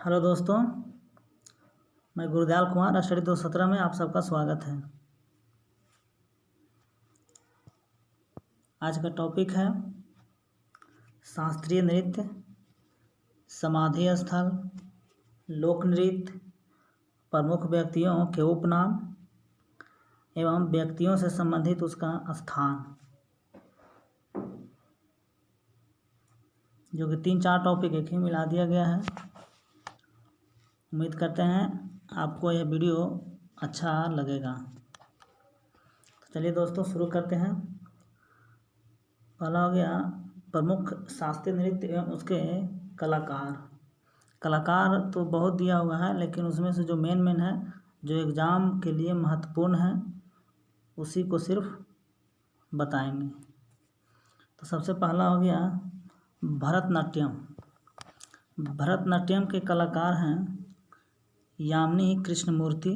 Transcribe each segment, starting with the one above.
Hello दोस्तों, मैं Gurdayal Kumar study 217 में आप सबका स्वागत है। आज का टॉपिक है शास्त्रीय नृत्य, समाधि स्थल, लोक नृत्य, प्रमुख व्यक्तियों के उपनाम एवं व्यक्तियों से संबंधित उसका स्थान, जो कि 3-4 टॉपिक एक ही मिला दिया गया है। उम्मीद करते हैं आपको यह वीडियो अच्छा लगेगा। तो चलिए दोस्तों शुरू करते हैं। पहला हो गया प्रमुख शास्त्रीय नृत्य एवं उसके कलाकार। कलाकार तो बहुत दिया हुआ है, लेकिन उसमें से जो मेन है, जो एग्ज़ाम के लिए महत्वपूर्ण है, उसी को सिर्फ बताएंगे। तो सबसे पहला हो गया भरतनाट्यम। भरतनाट्यम के कलाकार हैं यामिनी कृष्णमूर्ति,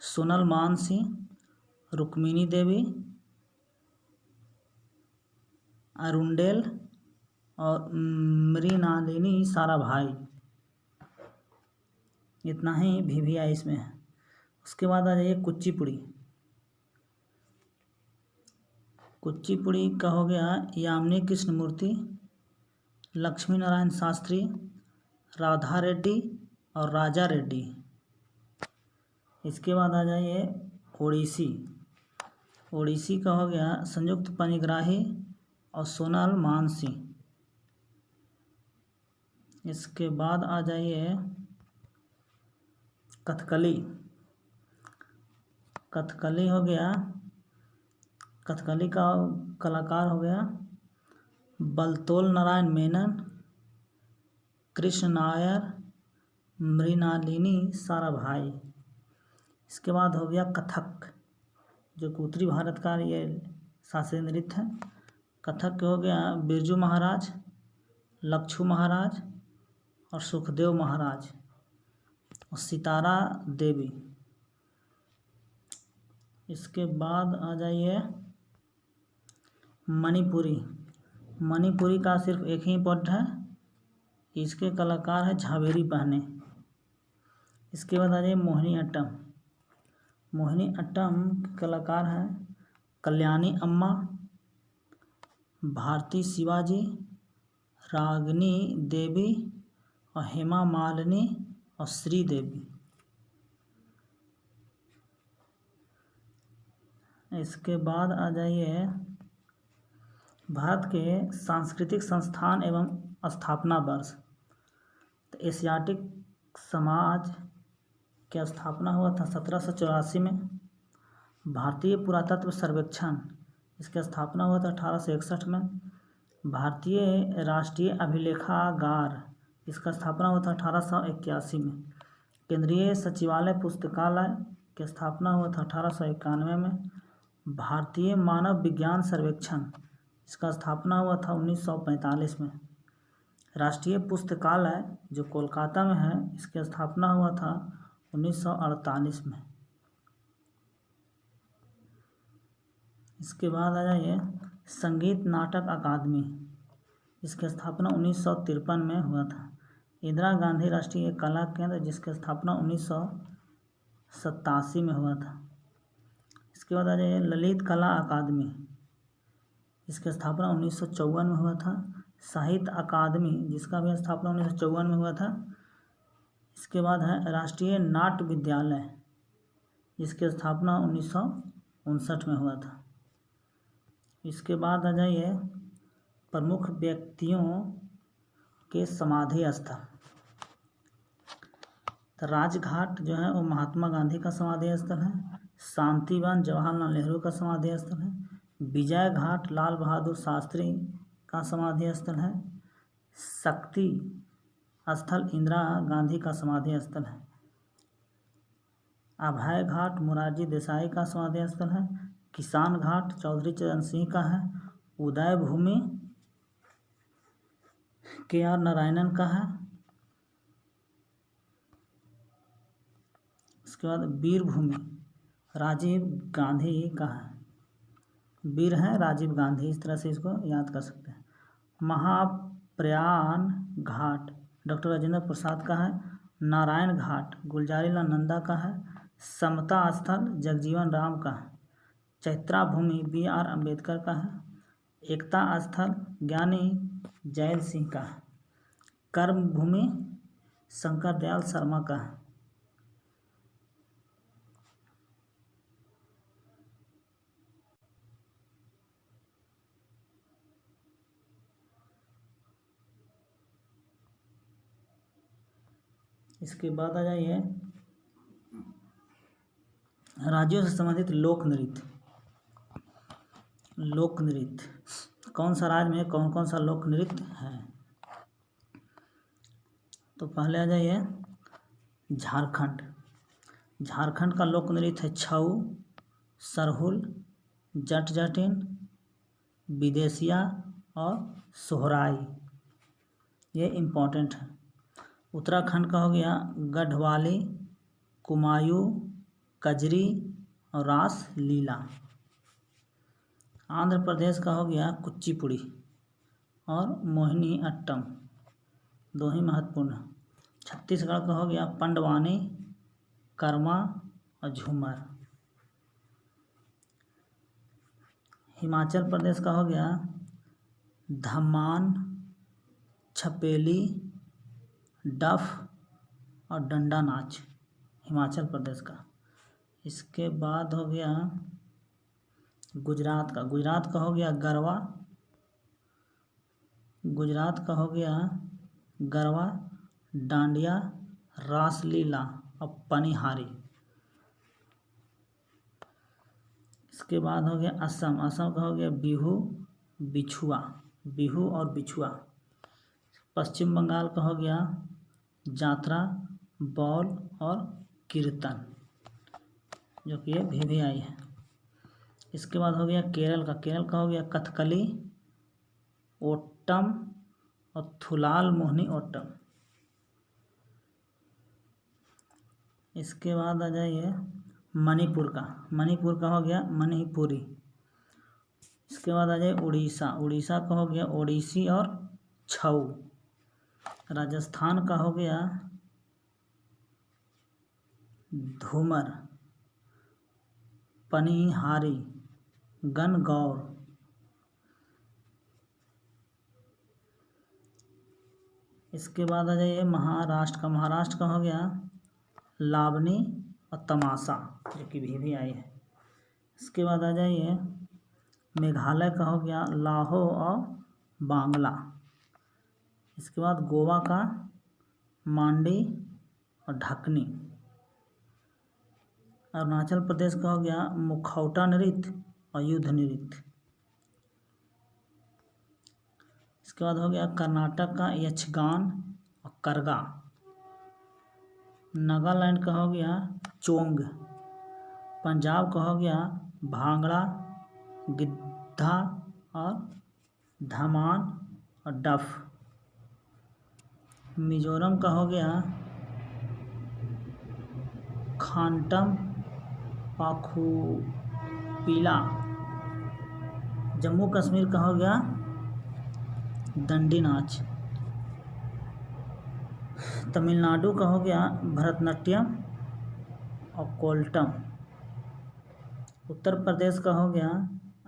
सोनल मानसी, रुक्मिणी देवी, अरुंडेल और मृणालिनी साराभाई। इतना ही VVI इसमें है। उसके बाद आ जाइए कुचिपुड़ी। कुचिपुड़ी का हो गया यामिनी कृष्णमूर्ति, लक्ष्मी नारायण शास्त्री, राधा रेड्डी और राजा रेड्डी। इसके बाद आ जाइए ओडिसी। ओडिसी का हो गया संयुक्त पनिग्राही और सोनल मानसी। इसके बाद आ जाइए कथकली। कथकली हो गया, कथकली का कलाकार हो गया बलतोल नारायण मेनन, कृष्ण नायर, मृणालिनी साराभाई। इसके बाद हो गया कथक, जो कि उत्तरी भारत का ये शास्त्रीय नृत्य है। कथक के हो गया बिरजू महाराज, लक्षू महाराज और सुखदेव महाराज और सितारा देवी। इसके बाद आ जाइए मणिपुरी। मणिपुरी का सिर्फ एक ही पद है, इसके कलाकार है झावेरी बहने। इसके बाद आ जाइए मोहिनी अट्टम। मोहिनी अट्टम कलाकार हैं कल्याणी अम्मा, भारती शिवाजी, रागिनी देवी और हेमा मालिनी और श्री देवी। इसके बाद आ जाइए भारत के सांस्कृतिक संस्थान एवं स्थापना वर्ष। तो एशियाटिक समाज की स्थापना हुआ था 1784 में। भारतीय पुरातत्व सर्वेक्षण, इसकी स्थापना हुआ था 1861 में। भारतीय राष्ट्रीय अभिलेखागार, इसका स्थापना हुआ था 1881 में। केंद्रीय सचिवालय पुस्तकालय की स्थापना हुआ था 1891 में। भारतीय मानव विज्ञान सर्वेक्षण, इसका स्थापना हुआ था 1945 में। राष्ट्रीय पुस्तकालय जो कोलकाता में है, इसकी स्थापना हुआ था 1948 में। इसके बाद आ जाइए संगीत नाटक अकादमी, इसकी स्थापना 1953 में हुआ था। इंदिरा गांधी राष्ट्रीय कला केंद्र, जिसकी स्थापना 1987 में हुआ था। इसके बाद आ जाइए ललित कला अकादमी, इसकी स्थापना 1954 में हुआ था। साहित्य अकादमी, जिसका भी स्थापना 1954 में हुआ था। इसके बाद है राष्ट्रीय नाट्य विद्यालय, जिसकी स्थापना 1959 में हुआ था। इसके बाद आ जाइए प्रमुख व्यक्तियों के समाधि स्थल। तो राजघाट जो है वो महात्मा गांधी का समाधि स्थल है। शांतिवन जवाहरलाल नेहरू का समाधि स्थल है। विजय घाट लाल बहादुर शास्त्री का समाधि स्थल है। शक्ति स्थल इंदिरा गांधी का समाधि स्थल है। अभय घाट मोरारजी देसाई का समाधि स्थल है। किसान घाट चौधरी चरण सिंह का है। उदय भूमि KR नारायणन का है। उसके बाद वीर भूमि राजीव गांधी का है। वीर हैं राजीव गांधी, इस तरह से इसको याद कर सकते हैं। महाप्रयाण घाट डॉक्टर राजेंद्र प्रसाद का है। नारायण घाट गुलजारीलाल नंदा का है। समता स्थल जगजीवन राम का है। चैत्रा भूमि BR अम्बेडकर का है। एकता स्थल ज्ञानी जैल सिंह का है। कर्म भूमि शंकर दयाल शर्मा का है। इसके बाद आ जाइए राज्यों से संबंधित लोक नृत्य। लोक नृत्य कौन सा राज्य में कौन कौन सा लोक नृत्य है? तो पहले आ जाइए झारखंड। झारखंड का लोक नृत्य है छऊ, सरहुल, जट जटिन, विदेशिया और सोहराई। ये इम्पोर्टेंट है। उत्तराखंड का हो गया गढ़वाली, कुमायूं, कजरी और रास लीला। आंध्र प्रदेश का हो गया कुचिपुड़ी और मोहिनी अट्टम, दो ही महत्वपूर्ण। छत्तीसगढ़ का हो गया पंडवानी, कर्मा और झूमर। हिमाचल प्रदेश का हो गया धम्मान, छपेली, डफ और डंडा नाच, हिमाचल प्रदेश का। इसके बाद हो गया गुजरात का। गुजरात का हो गया गरबा। गुजरात का हो गया गरबा, डांडिया, रासलीला और पनिहारी। इसके बाद हो गया असम। असम का हो गया बिहू, बिछुआ, बिहू और बिछुआ। पश्चिम बंगाल का हो गया जात्रा, बौल और कीर्तन, जो कि ये VVI है। इसके बाद हो गया केरल का। केरल का हो गया कथकली, ओट्टम और थुलाल मोहिनी ओट्टम। इसके बाद आ जाइए मणिपुर का। मणिपुर का हो गया मणिपुरी। इसके बाद आ जाइए उड़ीसा। उड़ीसा का हो गया ओडिसी और छऊ। राजस्थान का हो गया धूमर, पनिहारी, गणगौर। इसके बाद आ जाइए महाराष्ट्र का। महाराष्ट्र का हो गया लावनी और तमाशा, जो कि VVI है। इसके बाद आ जाइए मेघालय का हो गया लाहो और बांग्ला। इसके बाद गोवा का मांडी और ढकनी। अरुणाचल प्रदेश का हो गया मुखौटा नृत्य और युद्ध नृत्य। इसके बाद हो गया कर्नाटक का यक्षगान और करगा। नागालैंड का हो गया चोंग। पंजाब का हो गया भांगड़ा, गिद्धा और धमान और डफ। मिजोरम का हो गया खांटम, पाखुपीला। जम्मू कश्मीर का हो गया दंडी नाच। तमिलनाडु का हो गया भरतनाट्यम और कोल्टम। उत्तर प्रदेश का हो गया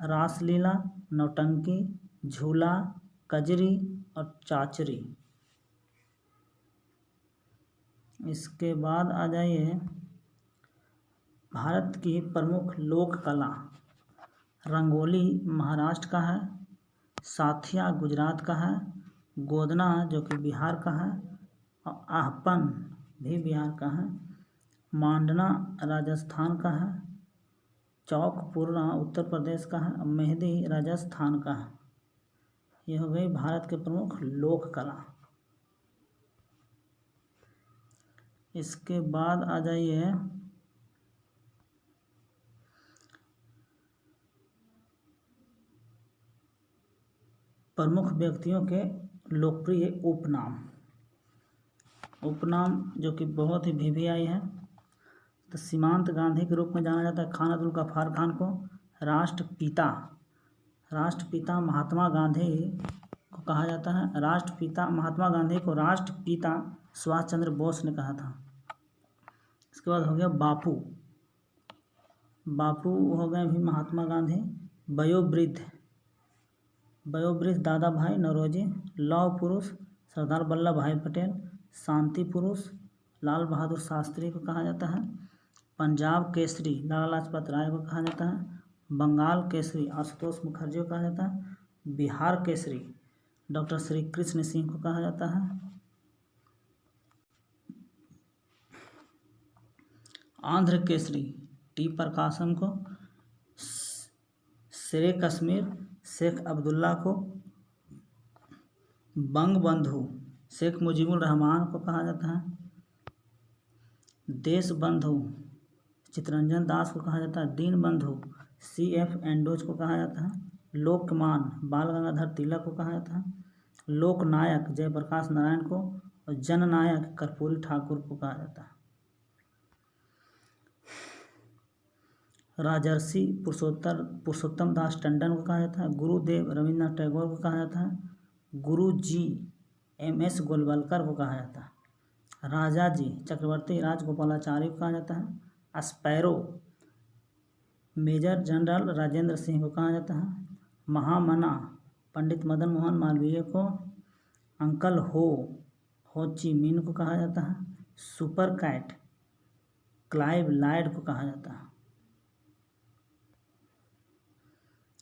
रासलीला, नौटंकी, झूला, कजरी और चाचरी। इसके बाद आ जाइए भारत की प्रमुख लोक कला। रंगोली महाराष्ट्र का है, साथिया गुजरात का है, गोदना जो कि बिहार का है और आहपन भी बिहार का है, मांडना राजस्थान का है, चौक पूर्णा उत्तर प्रदेश का है और मेहंदी राजस्थान का है। ये हो गई भारत के प्रमुख लोक कला। इसके बाद आ जाइए प्रमुख व्यक्तियों के लोकप्रिय उपनाम। उपनाम जो कि बहुत ही VVI है। तो सीमांत गांधी के रूप में जाना जाता है खान अब्दुल गफ्फार खान को। राष्ट्रपिता महात्मा गांधी को कहा जाता है? राष्ट्रपिता महात्मा गांधी को राष्ट्रपिता सुभाष चंद्र बोस ने कहा था। इसके बाद हो गया बापू। बापू हो गए भी महात्मा गांधी। वयोवृद्ध दादा भाई नौरोजी। लौह पुरुष सरदार वल्लभ भाई पटेल। शांति पुरुष लाल बहादुर शास्त्री को कहा जाता है। पंजाब केसरी लाला लाजपत राय को कहा जाता है। बंगाल केसरी आशुतोष मुखर्जी को कहा जाता है। बिहार केसरी डॉक्टर श्री कृष्ण सिंह को कहा जाता है। आंध्र केसरी टी प्रकाशम को। शेरे कश्मीर शेख अब्दुल्ला को। बंग बंधु शेख मुजीबुर रहमान को कहा जाता है। देश बंधु चित्तरंजन दास को कहा जाता है। दीन बंधु CF एंडोज को कहा जाता है। लोकमान बाल गंगाधर तिलक को कहा जाता है। लोकनायक जयप्रकाश नारायण को और जननायक कर्पूरी ठाकुर को कहा जाता है। राजर्षि पुरुषोत्तम दास टंडन को कहा जाता है। गुरुदेव रविन्द्रनाथ टैगोर को कहा जाता है। गुरु जी MS गोलवलकर को कहा जाता है। राजा जी चक्रवर्ती राजगोपालाचारी को कहा जाता है। Sparrow major general Rajendra Singh को कहा जाता है। महामना पंडित मदन मोहन मालवीय को। अंकल हो ची मिन को कहा जाता है। सुपर कैट क्लाइव लाइड को कहा जाता है।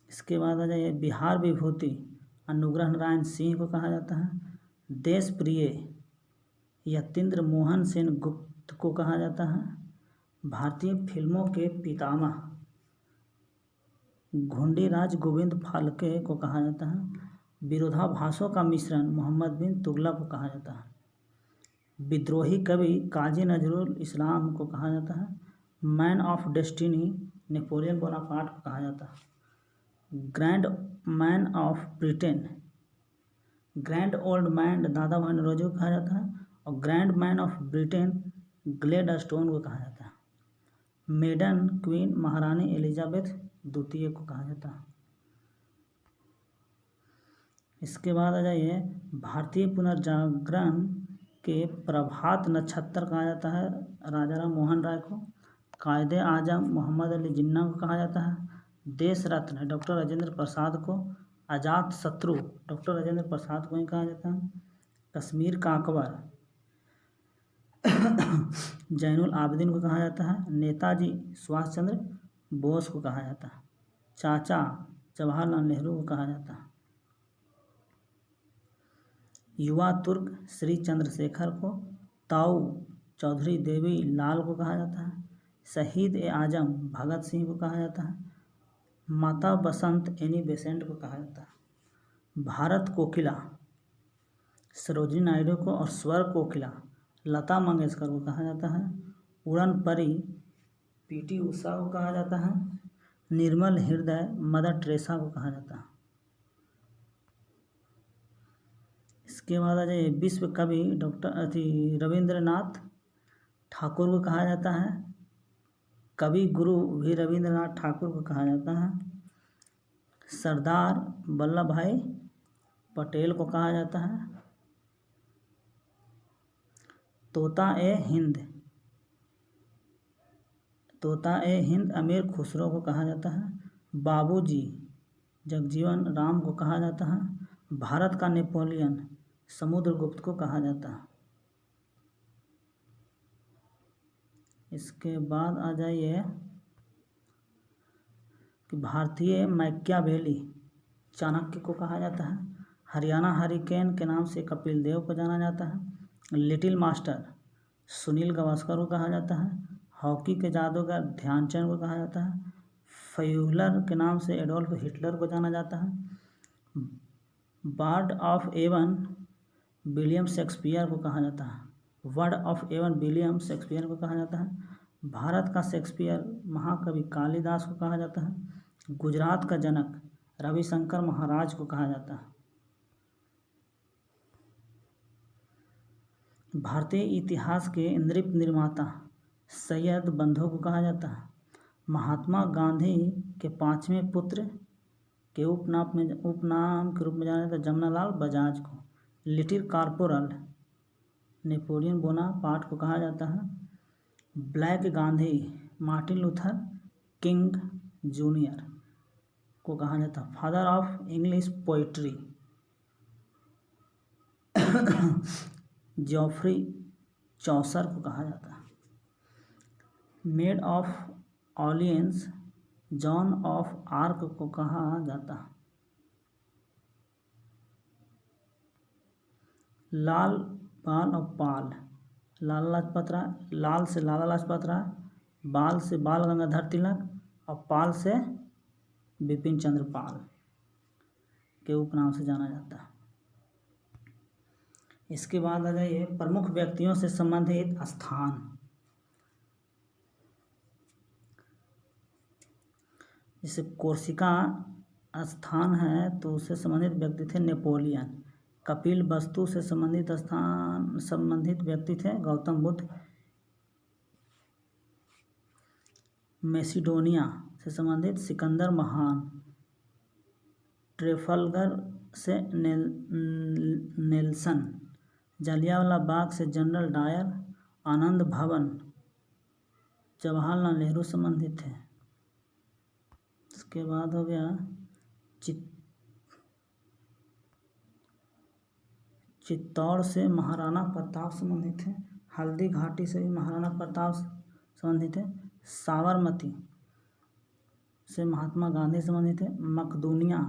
इसके बाद आ जाइए बिहार विभूति अनुग्रह नारायण सिंह को कहा जाता है। देश प्रिय यतीन्द्र मोहन सेन गुप्त को कहा जाता है। भारतीय फिल्मों के पितामह घुंडीराज गोविंद फाल्के को कहा जाता है। विरोधाभासों का मिश्रण मोहम्मद बिन तुगलक को कहा जाता है। विद्रोही कवि काजी नजरुल इस्लाम को कहा जाता है। Man of destiny Napoleon Bonaparte को कहा जाता है। Grand man of Britain grand old man दादा भाई नौरोजी को कहा जाता है। और grand man of Britain Gladstone को कहा जाता है। मेडन क्वीन महारानी एलिजाबेथ द्वितीय को कहा जाता है। इसके बाद आ जाइए भारतीय पुनर्जागरण के प्रभात नक्षत्र कहा जाता है राजा राम मोहन राय को। कायदे आजम मोहम्मद अली जिन्ना को कहा जाता है। देश रत्न डॉक्टर राजेंद्र प्रसाद को। अजात शत्रु डॉक्टर राजेंद्र प्रसाद को ही कहा जाता है। कश्मीर का अकबर जैनुल आबदीन को कहा जाता है। नेताजी सुभाष चंद्र बोस को कहा जाता है। चाचा जवाहरलाल नेहरू को कहा जाता है। युवा तुर्क श्री चंद्रशेखर को। ताऊ चौधरी देवी लाल को कहा जाता है। शहीद ए आजम भगत सिंह को कहा जाता है। माता बसंत एनी बेसेंट को कहा जाता है। भारत कोकिला सरोजिनी नायडू को और स्वर कोकिला लता मंगेशकर को कहा जाता है। उड़न परी PT उषा को कहा जाता है। निर्मल हृदय मदर टेरेसा को कहा जाता है। इसके बाद आ जाइए विश्व कवि रविंद्रनाथ ठाकुर को कहा जाता है। कवि गुरु भी रविंद्रनाथ ठाकुर को कहा जाता है। सरदार वल्लभ भाई पटेल को कहा जाता है। तोता ए हिंद अमीर खुसरो को कहा जाता है। बाबूजी जगजीवन राम को कहा जाता है। भारत का नेपोलियन समुद्रगुप्त को कहा जाता है। इसके बाद आ जाइए कि भारतीय मैकियावेली चाणक्य को कहा जाता है। हरियाणा हरिकेन के नाम से कपिल देव को जाना जाता है। लिटिल मास्टर सुनील गावस्कर को कहा जाता है। हॉकी के जादूगर ध्यानचंद को कहा जाता है। फ्यूलर के नाम से एडोल्फ हिटलर को जाना जाता है। Bard of Avon William Shakespeare को कहा जाता है। Bard of Avon William Shakespeare को कहा जाता है। भारत का शेक्सपियर महाकवि कालिदास को कहा जाता है। गुजरात का जनक रविशंकर महाराज को कहा जाता है। भारतीय इतिहास के नृप निर्माता सैयद बंधु को कहा जाता है। महात्मा गांधी के 5वें पुत्र के उपनाम के रूप में जाना जाता है जमनालाल बजाज को। लिटिल कॉर्पोरल नेपोलियन बोनापार्ट को कहा जाता है। Black Gandhi Martin Luther King junior को कहा जाता है। Father of English poetry Geoffrey Chaucer को कहा जाता है। Maid of Orleans Joan of Arc को कहा जाता है। लाल बाल और पाल लाला लाजपत राय, लाल से लाला लाजपत राय, बाल से बाल गंगाधर तिलक और पाल से बिपिन चंद्र पाल के उपनाम से जाना जाता है। इसके बाद आ जाइए प्रमुख व्यक्तियों से संबंधित स्थान। जैसे कोर्सिका स्थान है तो उससे संबंधित व्यक्ति थे नेपोलियन। कपिल वस्तु से संबंधित व्यक्ति थे गौतम बुद्ध। मैसिडोनिया से संबंधित सिकंदर महान। ट्रेफल्गर से नेल्सन। जलियांवाला बाग से जनरल डायर। आनंद भवन जवाहरलाल नेहरू संबंधित थे। इसके बाद हो गया चित्तौड़ से महाराणा प्रताप संबंधित है। हल्दी घाटी से भी महाराणा प्रताप संबंधित है। साबरमती से महात्मा गांधी संबंधित है। मकदूनिया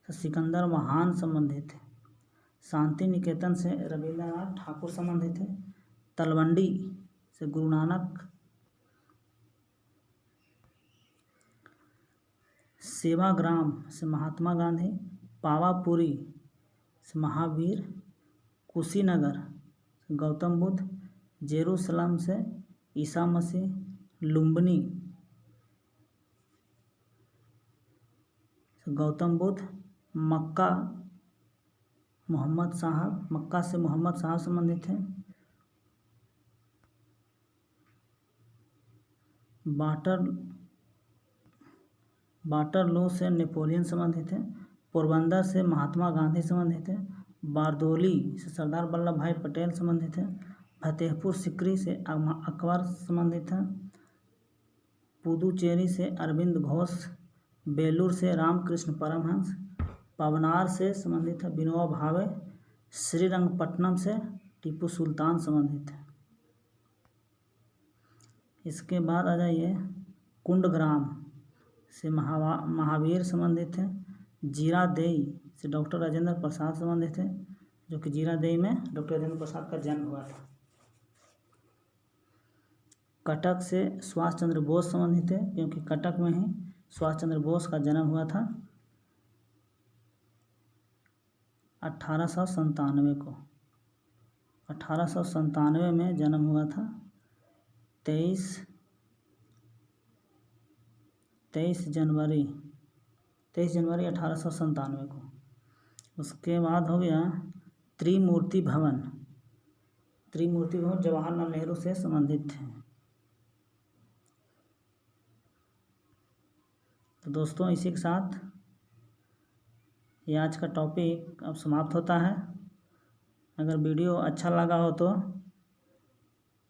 से सिकंदर महान संबंधित है। शांति निकेतन से रविंद्रनाथ ठाकुर संबंधित है। तलवंडी से गुरु नानक। सेवाग्राम से महात्मा गांधी। पावापुरी से महावीर। कुशीनगर से गौतम बुद्ध। जेरूसलम से ईसा मसीह। लुम्बिनी से गौतम बुद्ध। मक्का से मोहम्मद साहब संबंधित हैं। वाटरलू से नेपोलियन संबंधित है। पोरबंदर से महात्मा गांधी संबंधित है। बारदोली से सरदार वल्लभ भाई पटेल संबंधित है। फतेहपुर सिकरी से अकबर संबंधित है। पुदुचेरी से अरविंद घोष। बेलूर से रामकृष्ण परमहंस। पवनार से संबंधित है विनोबा भावे। श्रीरंगपट्टनम से टीपू सुल्तान संबंधित है। इसके बाद आ जाइए कुंडग्राम से महावीर संबंधित है। जीरादेई से डॉक्टर राजेंद्र प्रसाद संबंधित है, जो कि जीरादेई में डॉक्टर राजेंद्र प्रसाद का जन्म हुआ था। कटक से सुभाष चंद्र बोस संबंधित है, क्योंकि कटक में ही सुभाष चंद्र बोस का जन्म हुआ था 1897 को। 1897 में जन्म हुआ था। 23 जनवरी 1897 को। उसके बाद हो गया त्रिमूर्ति भवन जवाहरलाल नेहरू से संबंधित है। तो दोस्तों, इसी के साथ ये आज का टॉपिक अब समाप्त होता है। अगर वीडियो अच्छा लगा हो तो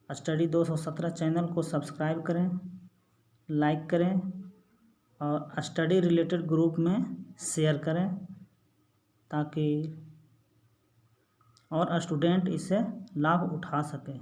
स्टडी 217 चैनल को सब्सक्राइब करें, लाइक करें और स्टडी रिलेटेड ग्रुप में शेयर करें, ताकि और स्टूडेंट इससे लाभ उठा सकें।